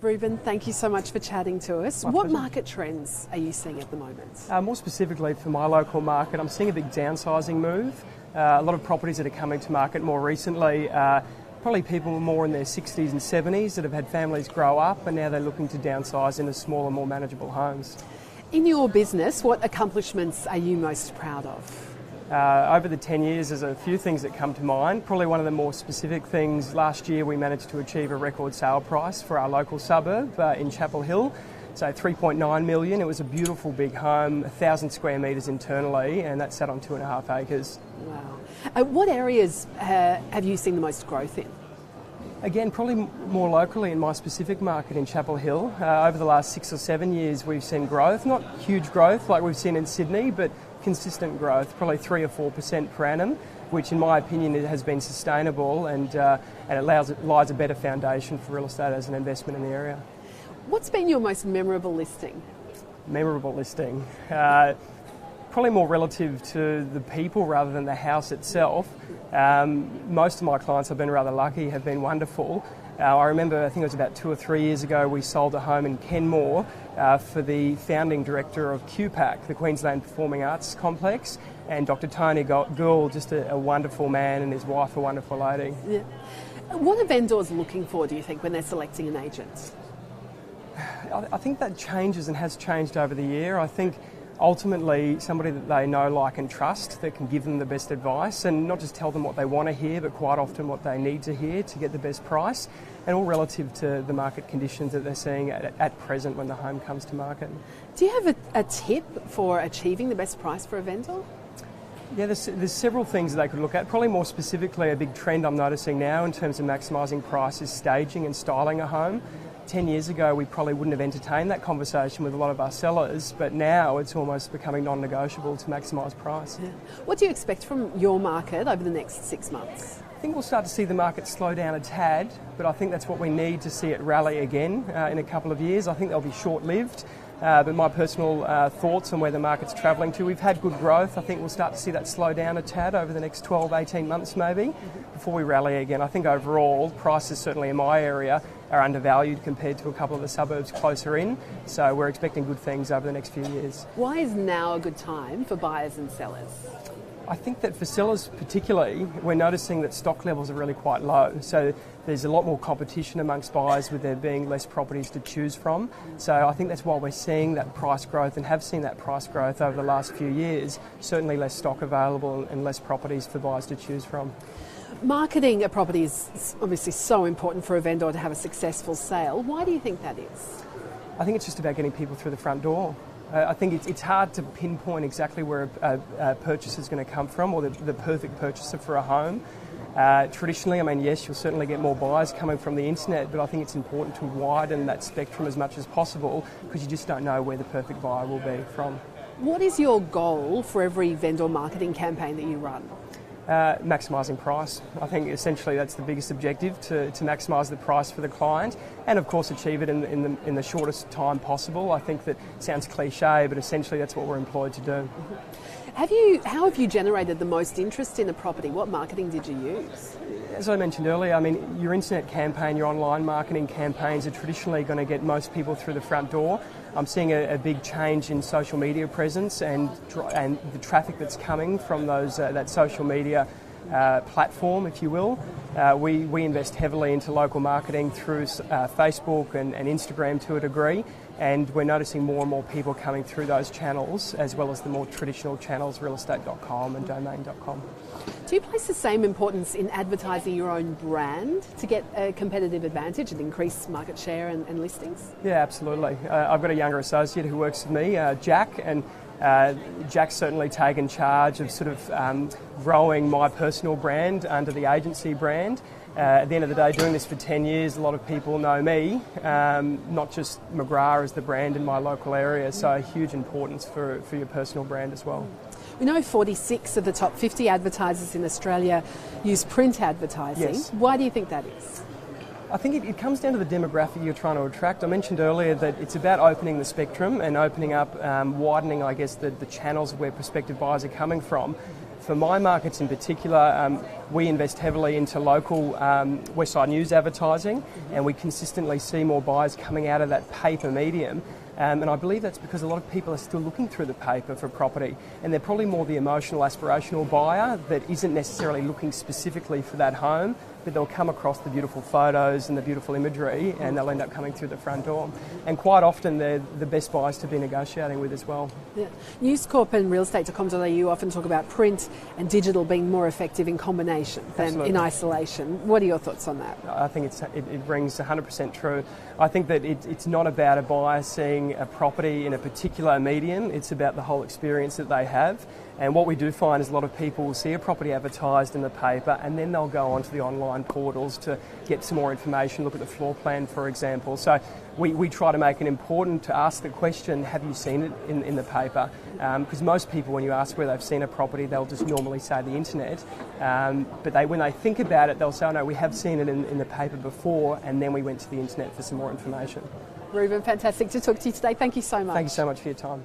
Reuben, thank you so much for chatting to us. What market trends are you seeing at the moment? More specifically for my local market, I'm seeing a big downsizing move. A lot of properties that are coming to market more recently are probably people more in their 60s and 70s that have had families grow up and now they're looking to downsize into smaller, more manageable homes. In your business, what accomplishments are you most proud of? Over the 10 years, there's a few things that come to mind. Probably one of the more specific things, last year we managed to achieve a record sale price for our local suburb in Chapel Hill. So 3.9 million. It was a beautiful big home, 1,000 square metres internally, and that sat on 2.5 acres. Wow. What areas have you seen the most growth in? Again, probably more locally in my specific market in Chapel Hill. Over the last 6 or 7 years, we've seen growth. Not huge growth like we've seen in Sydney, but consistent growth, probably 3 or 4% per annum, which in my opinion has been sustainable and it lies a better foundation for real estate as an investment in the area. What's been your most memorable listing? Memorable listing? Probably more relative to the people rather than the house itself. Most of my clients, I've been rather lucky, have been wonderful. I remember, I think it was about 2 or 3 years ago, we sold a home in Kenmore for the founding director of QPAC, the Queensland Performing Arts Complex, and Dr. Tony Gould, just a wonderful man, and his wife, a wonderful lady. Yeah. What are vendors looking for, do you think, when they're selecting an agent? I think that changes and has changed over the year. I think ultimately somebody that they know, like and trust that can give them the best advice and not just tell them what they want to hear, but quite often what they need to hear to get the best price, and all relative to the market conditions that they're seeing at present when the home comes to market. Do you have a tip for achieving the best price for a vendor? Yeah, there's several things that they could look at. Probably more specifically, a big trend I'm noticing now in terms of maximising price is staging and styling a home. 10 years ago, we probably wouldn't have entertained that conversation with a lot of our sellers, but now it's almost becoming non-negotiable to maximise price. Yeah. What do you expect from your market over the next 6 months? I think we'll start to see the market slow down a tad, but I think that's what we need to see it rally again in a couple of years. I think they'll be short-lived. But my personal thoughts on where the market's travelling to, we've had good growth. I think we'll start to see that slow down a tad over the next 12, 18 months maybe before we rally again. I think overall prices certainly in my area are undervalued compared to a couple of the suburbs closer in. So we're expecting good things over the next few years. Why is now a good time for buyers and sellers? I think that for sellers particularly, we're noticing that stock levels are really quite low. So there's a lot more competition amongst buyers with there being less properties to choose from. So I think that's why we're seeing that price growth and have seen that price growth over the last few years. Certainly less stock available and less properties for buyers to choose from. Marketing a property is obviously so important for a vendor to have a successful sale. Why do you think that is? I think it's just about getting people through the front door. I think it's hard to pinpoint exactly where a purchase is going to come from or the perfect purchaser for a home. Traditionally, I mean, yes, you'll certainly get more buyers coming from the internet, but I think it's important to widen that spectrum as much as possible because you just don't know where the perfect buyer will be from. What is your goal for every vendor marketing campaign that you run? Maximising price. I think essentially that's the biggest objective, to maximise the price for the client and of course achieve it in the shortest time possible. I think that sounds cliche, but essentially that's what we're employed to do. How have you generated the most interest in a property? What marketing did you use? As I mentioned earlier, I mean, your internet campaign, your online marketing campaigns are traditionally going to get most people through the front door. I'm seeing a big change in social media presence and the traffic that's coming from those that social media platform, if you will. We invest heavily into local marketing through Facebook and Instagram to a degree, and we're noticing more and more people coming through those channels as well as the more traditional channels, realestate.com and domain.com. Do you place the same importance in advertising your own brand to get a competitive advantage and increase market share and listings? Yeah, absolutely. I've got a younger associate who works with me, Jack, and Jack's certainly taken charge of sort of growing my personal brand under the agency brand. At the end of the day, doing this for 10 years, a lot of people know me, not just McGrath as the brand in my local area, so a huge importance for your personal brand as well. We know 46 of the top 50 advertisers in Australia use print advertising. Yes. Why do you think that is? I think it comes down to the demographic you're trying to attract. I mentioned earlier that it's about opening the spectrum and opening up, widening, I guess, the channels where prospective buyers are coming from. For my markets in particular, we invest heavily into local Westside News advertising, and we consistently see more buyers coming out of that paper medium. And I believe that's because a lot of people are still looking through the paper for property, and they're probably more the emotional, aspirational buyer that isn't necessarily looking specifically for that home, but they'll come across the beautiful photos and the beautiful imagery, and they'll end up coming through the front door. And quite often they're the best buyers to be negotiating with as well. Yeah. News Corp and realestate.com.au often talk about print and digital being more effective in combination than Absolutely. in isolation. What are your thoughts on that? I think it rings 100% true. I think that it's not about a buyer seeing a property in a particular medium, it's about the whole experience that they have. And what we do find is a lot of people will see a property advertised in the paper, and then they'll go onto the online portals to get some more information, look at the floor plan, for example. So we try to make it important to ask the question, have you seen it in the paper? Because most people, when you ask where they've seen a property, they'll just normally say the internet. But when they think about it, they'll say, oh no, we have seen it in the paper before, and then we went to the internet for some more information. Reuben, fantastic to talk to you today. Thank you so much. Thank you so much for your time.